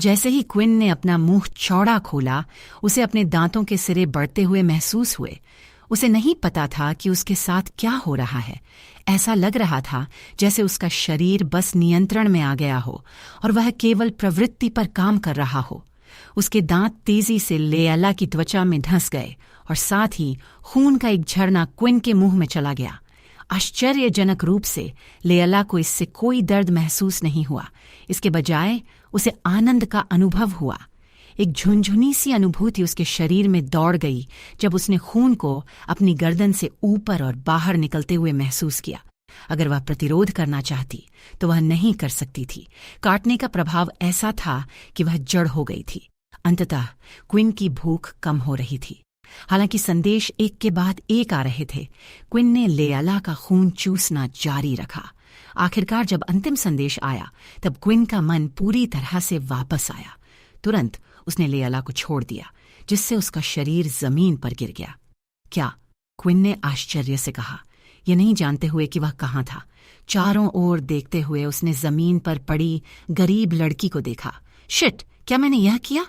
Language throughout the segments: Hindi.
जैसे ही क्विन ने अपना मुंह चौड़ा खोला, उसे अपने दांतों के सिरे बढ़ते हुए महसूस हुए। उसे नहीं पता था कि उसके साथ क्या हो रहा है। ऐसा लग रहा था जैसे उसका शरीर बस नियंत्रण में आ गया हो और वह केवल प्रवृत्ति पर काम कर रहा हो। उसके दांत तेजी से लेयला की त्वचा में धंस गए और साथ ही खून का एक झरना क्विन के मुंह में चला गया। आश्चर्यजनक रूप से लेयला को इससे कोई दर्द महसूस नहीं हुआ। इसके बजाय उसे आनंद का अनुभव हुआ। एक झुनझुनी सी अनुभूति उसके शरीर में दौड़ गई जब उसने खून को अपनी गर्दन से ऊपर और बाहर निकलते हुए महसूस किया। अगर वह प्रतिरोध करना चाहती तो वह नहीं कर सकती थी। काटने का प्रभाव ऐसा था कि वह जड़ हो गई थी। अंततः क्विन की भूख कम हो रही थी। हालांकि संदेश एक के बाद एक आ रहे थे, क्विन ने लेयला का खून चूसना जारी रखा। आखिरकार जब अंतिम संदेश आया तब क्विन का मन पूरी तरह से वापस आया। तुरंत उसने लेयला को छोड़ दिया, जिससे उसका शरीर जमीन पर गिर गया। क्या? क्विन ने आश्चर्य से कहा, यह नहीं जानते हुए कि वह कहाँ था। चारों ओर देखते हुए उसने जमीन पर पड़ी गरीब लड़की को देखा। शिट, क्या मैंने यह किया?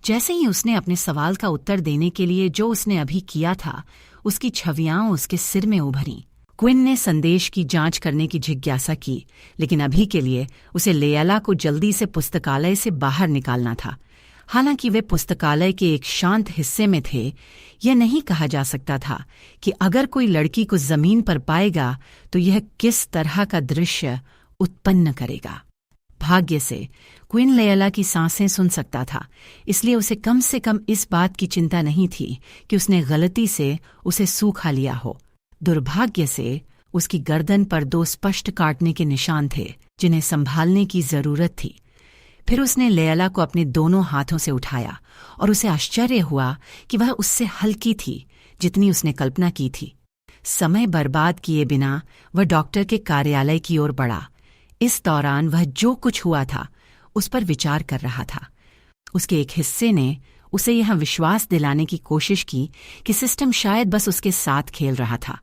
जैसे ही उसने अपने सवाल का उत्तर देने के लिए जो उसने अभी किया था, उसकी छवियां उसके सिर में उभरी। क्विन ने संदेश की जांच करने की जिज्ञासा की, लेकिन अभी के लिए उसे लेयला को जल्दी से पुस्तकालय से बाहर निकालना था। हालांकि वे पुस्तकालय के एक शांत हिस्से में थे, यह नहीं कहा जा सकता था कि अगर कोई लड़की को जमीन पर पाएगा तो यह किस तरह का दृश्य उत्पन्न करेगा। भाग्य से क्विन लेयला की सांसें सुन सकता था, इसलिए उसे कम से कम इस बात की चिंता नहीं थी कि उसने गलती से उसे सूखा लिया हो। दुर्भाग्य से उसकी गर्दन पर 2 स्पष्ट काटने के निशान थे, जिन्हें संभालने की जरूरत थी। फिर उसने लेयला को अपने दोनों हाथों से उठाया और उसे आश्चर्य हुआ कि वह उससे हल्की थी जितनी उसने कल्पना की थी। समय बर्बाद किए बिना वह डॉक्टर के कार्यालय की ओर बढ़ा। इस दौरान वह जो कुछ हुआ था उस पर विचार कर रहा था। उसके एक हिस्से ने उसे यह विश्वास दिलाने की कोशिश की कि सिस्टम शायद बस उसके साथ खेल रहा था।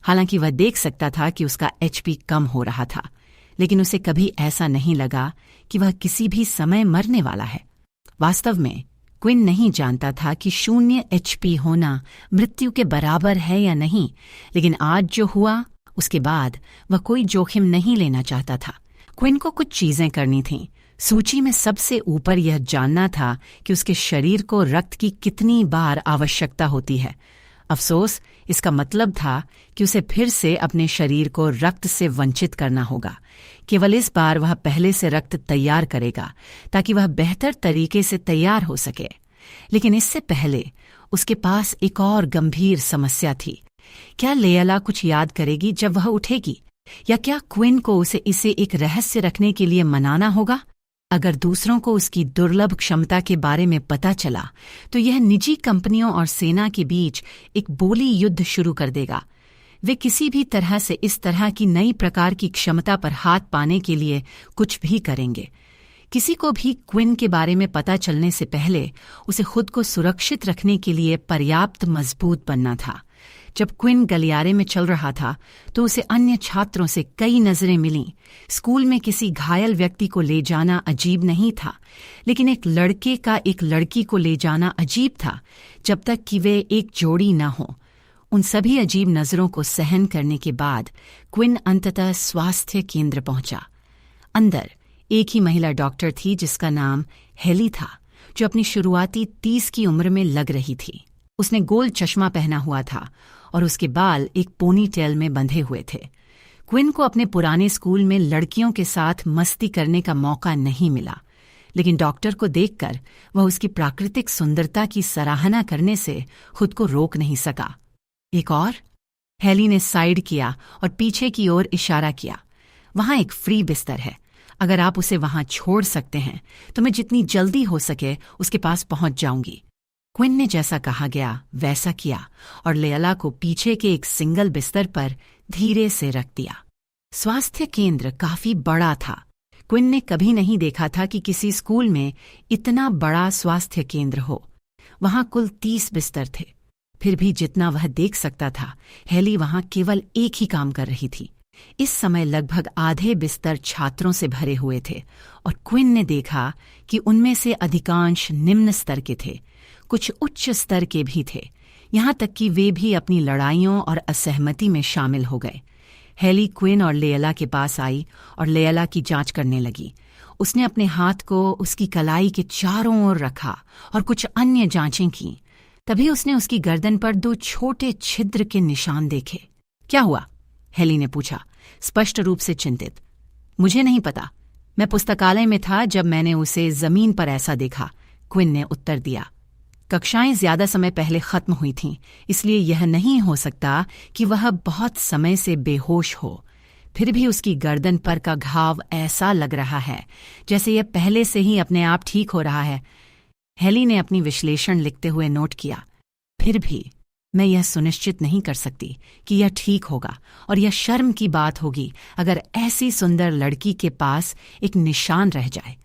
हालांकि वह देख सकता था कि उसका एचपी कम हो रहा था, लेकिन उसे कभी ऐसा नहीं लगा कि वह किसी भी समय मरने वाला है। वास्तव में क्विन नहीं जानता था कि 0 एचपी होना मृत्यु के बराबर है या नहीं, लेकिन आज जो हुआ उसके बाद वह कोई जोखिम नहीं लेना चाहता था। क्विन को कुछ चीजें करनी थीं। सूची में सबसे ऊपर यह जानना था कि उसके शरीर को रक्त की कितनी बार आवश्यकता होती है। अफसोस, इसका मतलब था कि उसे फिर से अपने शरीर को रक्त से वंचित करना होगा। केवल इस बार वह पहले से रक्त तैयार करेगा ताकि वह बेहतर तरीके से तैयार हो सके। लेकिन इससे पहले उसके पास एक और गंभीर समस्या थी। क्या लेयला कुछ याद करेगी जब वह उठेगी, या क्या क्विन को इसे एक रहस्य रखने के लिए मनाना होगा? अगर दूसरों को उसकी दुर्लभ क्षमता के बारे में पता चला तो यह निजी कंपनियों और सेना के बीच एक बोली युद्ध शुरू कर देगा। वे किसी भी तरह से इस तरह की नई प्रकार की क्षमता पर हाथ पाने के लिए कुछ भी करेंगे। किसी को भी क्विन के बारे में पता चलने से पहले उसे खुद को सुरक्षित रखने के लिए पर्याप्त मजबूत बनना था। जब क्विन गलियारे में चल रहा था तो उसे अन्य छात्रों से कई नजरें मिलीं। स्कूल में किसी घायल व्यक्ति को ले जाना अजीब नहीं था, लेकिन एक लड़के का एक लड़की को ले जाना अजीब था जब तक कि वे एक जोड़ी न हो। उन सभी अजीब नजरों को सहन करने के बाद क्विन अंततः स्वास्थ्य केंद्र पहुंचा। अंदर एक ही महिला डॉक्टर थी जिसका नाम हेली था, जो अपनी शुरुआती 30 की उम्र में लग रही थी। उसने गोल चश्मा पहना हुआ था और उसके बाल एक पोनी टेल में बंधे हुए थे। क्विन को अपने पुराने स्कूल में लड़कियों के साथ मस्ती करने का मौका नहीं मिला, लेकिन डॉक्टर को देखकर वह उसकी प्राकृतिक सुंदरता की सराहना करने से खुद को रोक नहीं सका। एक और? हेली ने साइड किया और पीछे की ओर इशारा किया। वहां एक फ्री बिस्तर है। अगर आप उसे वहां छोड़ सकते हैं तो मैं जितनी जल्दी हो सके उसके पास पहुंच जाऊंगी। क्विन ने जैसा कहा गया वैसा किया और लेयला को पीछे के एक सिंगल बिस्तर पर धीरे से रख दिया। स्वास्थ्य केंद्र काफी बड़ा था। क्विन ने कभी नहीं देखा था कि किसी स्कूल में इतना बड़ा स्वास्थ्य केंद्र हो। वहां कुल 30 बिस्तर थे। फिर भी जितना वह देख सकता था, हेली वहां केवल एक ही काम कर रही थी। इस समय लगभग आधे बिस्तर छात्रों से भरे हुए थे और क्विन ने देखा कि उनमें से अधिकांश निम्न स्तर के थे, कुछ उच्च स्तर के भी थे, यहाँ तक कि वे भी अपनी लड़ाइयों और असहमति में शामिल हो गए। हेली क्विन और लेयला के पास आई और लेयला की जांच करने लगी। उसने अपने हाथ को उसकी कलाई के चारों ओर रखा और कुछ अन्य जांचें की। तभी उसने उसकी गर्दन पर 2 छोटे छिद्र के निशान देखे। क्या हुआ? हेली ने पूछा, स्पष्ट रूप से चिंतित। मुझे नहीं पता, मैं पुस्तकालय में था जब मैंने उसे जमीन पर ऐसा देखा, क्विन ने उत्तर दिया। कक्षाएं ज्यादा समय पहले खत्म हुई थीं, इसलिए यह नहीं हो सकता कि वह बहुत समय से बेहोश हो। फिर भी उसकी गर्दन पर का घाव ऐसा लग रहा है जैसे यह पहले से ही अपने आप ठीक हो रहा है। हेली ने अपनी विश्लेषण लिखते हुए नोट किया, फिर भी मैं यह सुनिश्चित नहीं कर सकती कि यह ठीक होगा, और यह शर्म की बात होगी अगर ऐसी सुंदर लड़की के पास एक निशान रह जाए।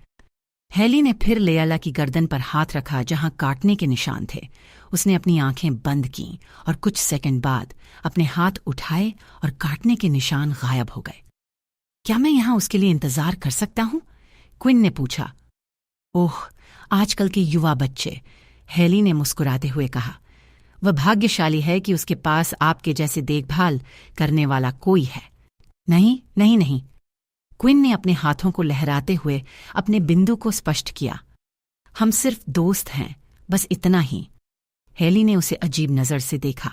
हेली ने फिर लेयला की गर्दन पर हाथ रखा जहां काटने के निशान थे। उसने अपनी आंखें बंद की और कुछ सेकंड बाद अपने हाथ उठाए और काटने के निशान गायब हो गए। क्या मैं यहां उसके लिए इंतजार कर सकता हूं? क्विन ने पूछा। ओह, आजकल के युवा बच्चे, हेली ने मुस्कुराते हुए कहा। वह भाग्यशाली है कि उसके पास आपके जैसे देखभाल करने वाला कोई है। नहीं नहीं नहीं, क्विन ने अपने हाथों को लहराते हुए अपने बिंदु को स्पष्ट किया। हम सिर्फ दोस्त हैं, बस इतना ही। हेली ने उसे अजीब नजर से देखा,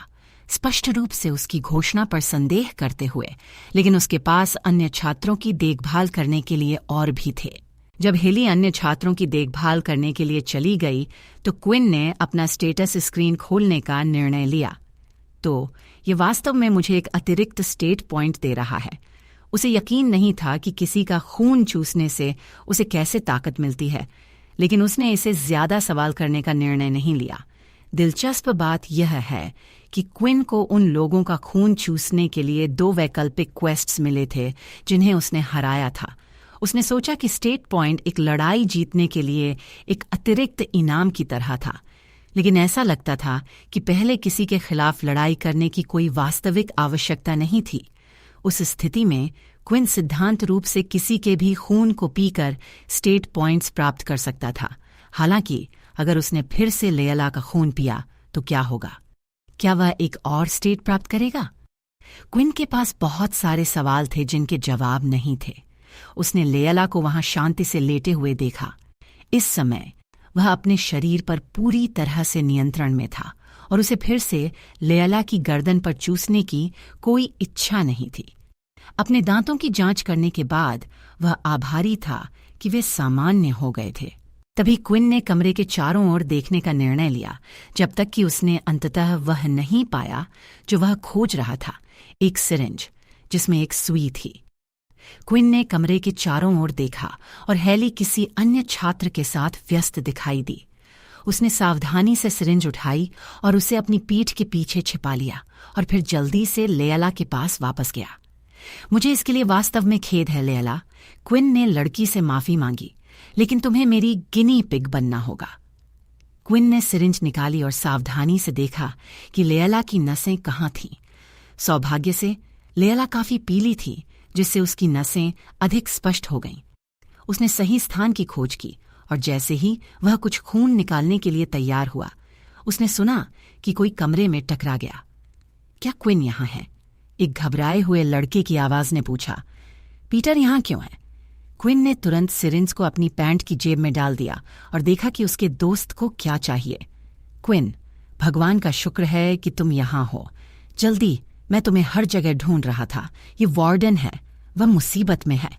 स्पष्ट रूप से उसकी घोषणा पर संदेह करते हुए, लेकिन उसके पास अन्य छात्रों की देखभाल करने के लिए और भी थे। जब हेली अन्य छात्रों की देखभाल करने के लिए चली गई तो क्विन ने अपना स्टेटस स्क्रीन खोलने का निर्णय लिया। तो ये वास्तव में मुझे एक अतिरिक्त स्टेट पॉइंट दे रहा है। उसे यकीन नहीं था कि किसी का खून चूसने से उसे कैसे ताकत मिलती है, लेकिन उसने इसे ज्यादा सवाल करने का निर्णय नहीं लिया। दिलचस्प बात यह है कि क्विन को उन लोगों का खून चूसने के लिए 2 वैकल्पिक क्वेस्ट्स मिले थे जिन्हें उसने हराया था। उसने सोचा कि स्टेट पॉइंट एक लड़ाई जीतने के लिए एक अतिरिक्त इनाम की तरह था, लेकिन ऐसा लगता था कि पहले किसी के खिलाफ लड़ाई करने की कोई वास्तविक आवश्यकता नहीं थी। उस स्थिति में क्विन सिद्धांत रूप से किसी के भी खून को पीकर स्टेट पॉइंट्स प्राप्त कर सकता था। हालांकि अगर उसने फिर से लेयला का खून पिया तो क्या होगा? क्या वह एक और स्टेट प्राप्त करेगा? क्विन के पास बहुत सारे सवाल थे जिनके जवाब नहीं थे। उसने लेयला को वहां शांति से लेटे हुए देखा। इस समय वह अपने शरीर पर पूरी तरह से नियंत्रण में था और उसे फिर से लेयला की गर्दन पर चूसने की कोई इच्छा नहीं थी। अपने दांतों की जांच करने के बाद वह आभारी था कि वे सामान्य हो गए थे। तभी क्विन ने कमरे के चारों ओर देखने का निर्णय लिया, जब तक कि उसने अंततः वह नहीं पाया जो वह खोज रहा था, एक सिरिंज जिसमें एक सुई थी। क्विन ने कमरे के चारों ओर देखा और हेली किसी अन्य छात्र के साथ व्यस्त दिखाई दी। उसने सावधानी से सिरिंज उठाई और उसे अपनी पीठ के पीछे छिपा लिया और फिर जल्दी से लेयला के पास वापस गया। मुझे इसके लिए वास्तव में खेद है लेयला, क्विन ने लड़की से माफी मांगी, लेकिन तुम्हें मेरी गिनी पिग बनना होगा। क्विन ने सिरिंज निकाली और सावधानी से देखा कि लेयला की नसें कहाँ थीं। सौभाग्य से लेयला काफी पीली थी, जिससे उसकी नसें अधिक स्पष्ट हो गईं। उसने सही स्थान की खोज की और जैसे ही वह कुछ खून निकालने के लिए तैयार हुआ, उसने सुना कि कोई कमरे में टकरा गया। क्या क्विन यहाँ है? एक घबराए हुए लड़के की आवाज ने पूछा। पीटर यहाँ क्यों है? क्विन ने तुरंत सिरिंज को अपनी पैंट की जेब में डाल दिया और देखा कि उसके दोस्त को क्या चाहिए। क्विन, भगवान का शुक्र है कि तुम यहाँ हो। जल्दी, मैं तुम्हें हर जगह ढूंढ रहा था। ये वार्डन है, वह मुसीबत में है।